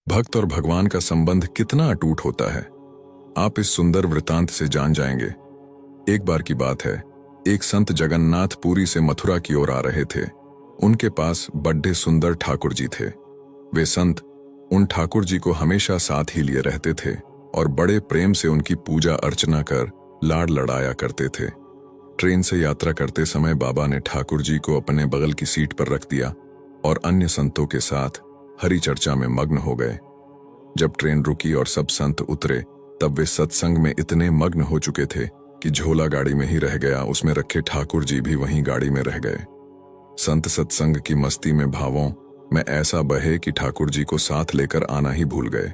भक्त और भगवान का संबंध कितना अटूट होता है, आप इस सुंदर वृतांत से जान जाएंगे। एक बार की बात है, एक संत जगन्नाथ पुरी से मथुरा की ओर आ रहे थे। उनके पास बड्ढे सुंदर ठाकुर जी थे। वे संत उन ठाकुर जी को हमेशा साथ ही लिए रहते थे और बड़े प्रेम से उनकी पूजा अर्चना कर लाड़ लड़ाया करते थे। ट्रेन से यात्रा करते समय बाबा ने ठाकुर जी को अपने बगल की सीट पर रख दिया और अन्य संतों के साथ हरि चर्चा में मग्न हो गए। जब ट्रेन रुकी और सब संत उतरे, तब वे सत्संग में इतने मग्न हो चुके थे कि झोला गाड़ी में ही रह गया, उसमें रखे ठाकुर जी भी वहीं गाड़ी में रह गए। संत सत्संग की मस्ती में भावों में ऐसा बहे कि ठाकुर जी को साथ लेकर आना ही भूल गए।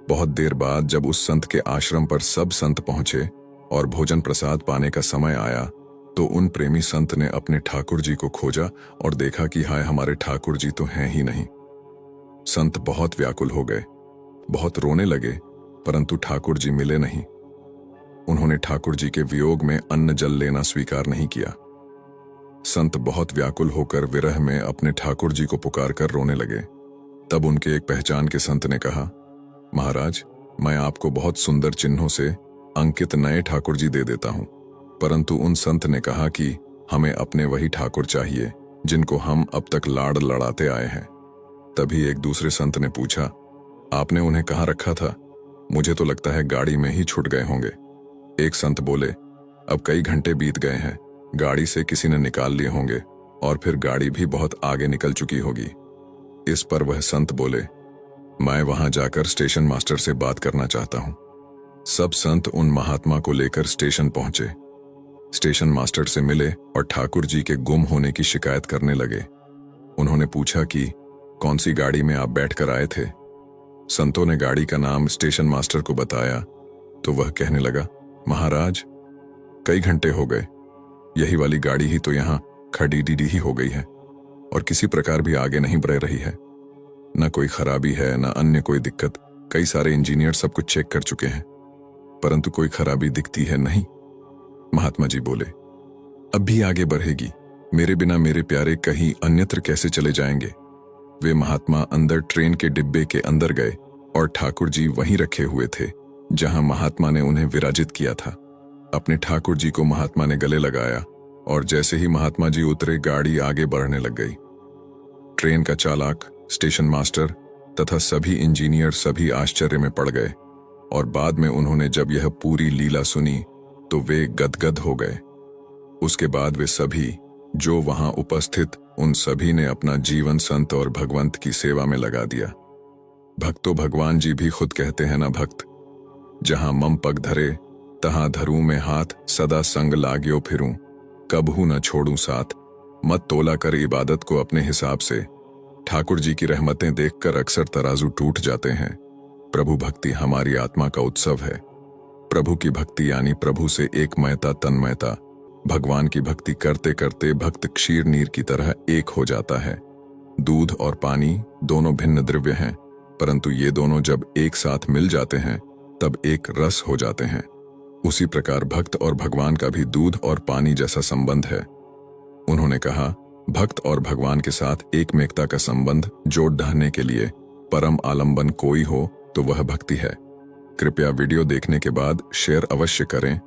बहुत देर बाद जब उस संत के आश्रम पर सब संत पहुंचे और भोजन प्रसाद पाने का समय आया, तो उन प्रेमी संत ने अपने ठाकुर जी को खोजा और देखा कि हाय, हमारे ठाकुर जी तो हैं ही नहीं। संत बहुत व्याकुल हो गए, बहुत रोने लगे, परंतु ठाकुर जी मिले नहीं। उन्होंने ठाकुर जी के वियोग में अन्न जल लेना स्वीकार नहीं किया। संत बहुत व्याकुल होकर विरह में अपने ठाकुर जी को पुकार कर रोने लगे। तब उनके एक पहचान के संत ने कहा, महाराज, मैं आपको बहुत सुंदर चिन्हों से अंकित नए ठाकुर जी दे देता हूं। परंतु उन संत ने कहा कि हमें अपने वही ठाकुर चाहिए जिनको हम अब तक लाड़ लड़ाते आए हैं। तभी एक दूसरे संत ने पूछा, आपने उन्हें कहाँ रखा था? मुझे तो लगता है गाड़ी में ही छूट गए होंगे। एक संत बोले, अब कई घंटे बीत गए हैं, गाड़ी से किसी ने निकाल लिए होंगे और फिर गाड़ी भी बहुत आगे निकल चुकी होगी। इस पर वह संत बोले, मैं वहां जाकर स्टेशन मास्टर से बात करना चाहता हूं। सब संत उन महात्मा को लेकर स्टेशन पहुंचे। स्टेशन मास्टर से मिले और ठाकुर जी के गुम होने की शिकायत करने लगे। उन्होंने पूछा कि कौन सी गाड़ी में आप बैठकर आए थे? संतों ने गाड़ी का नाम स्टेशन मास्टर को बताया तो वह कहने लगा, महाराज, कई घंटे हो गए, यही वाली गाड़ी ही तो यहाँ खड़ी डीडी ही हो गई है और किसी प्रकार भी आगे नहीं बढ़ रही है। न कोई खराबी है, न अन्य कोई दिक्कत। कई सारे इंजीनियर सब कुछ चेक कर चुके हैं, परंतु कोई खराबी दिखती है नहीं। महात्मा जी बोले, अब भी आगे बढ़ेगी, मेरे बिना मेरे प्यारे कहीं अन्यत्र कैसे चले जाएंगे? वे महात्मा अंदर ट्रेन के डिब्बे के अंदर गए और ठाकुर जी वहीं रखे हुए थे जहां महात्मा ने उन्हें विराजित किया था। अपने ठाकुर जी को महात्मा ने गले लगाया और जैसे ही महात्मा जी उतरे, गाड़ी आगे बढ़ने लग गई। ट्रेन का चालक, स्टेशन मास्टर तथा सभी इंजीनियर सभी आश्चर्य में पड़ गए और बाद में उन्होंने जब यह पूरी लीला सुनी तो वे गदगद हो गए। उसके बाद वे सभी जो वहां उपस्थित, उन सभी ने अपना जीवन संत और भगवंत की सेवा में लगा दिया। भक्तो भगवान जी भी खुद कहते हैं ना, भक्त जहां मम पग धरे तहां धरूं में हाथ, सदा संग लाग्यो फिरूं, कबहू न छोड़ूं साथ। मत तोला कर इबादत को अपने हिसाब से। ठाकुर जी की रहमतें देखकर अक्सर तराजू टूट जाते हैं। प्रभु भक्ति हमारी आत्मा का उत्सव है। प्रभु की भक्ति यानी प्रभु से एकमयता, तन्मयता। भगवान की भक्ति करते करते भक्त क्षीर नीर की तरह एक हो जाता है। दूध और पानी दोनों भिन्न द्रव्य हैं, परंतु ये दोनों जब एक साथ मिल जाते हैं तब एक रस हो जाते हैं। उसी प्रकार भक्त और भगवान का भी दूध और पानी जैसा संबंध है। उन्होंने कहा, भक्त और भगवान के साथ एकमेकता का संबंध जोड़ ढाने के लिए परम आलंबन कोई हो तो वह भक्ति है। कृपया वीडियो देखने के बाद शेयर अवश्य करें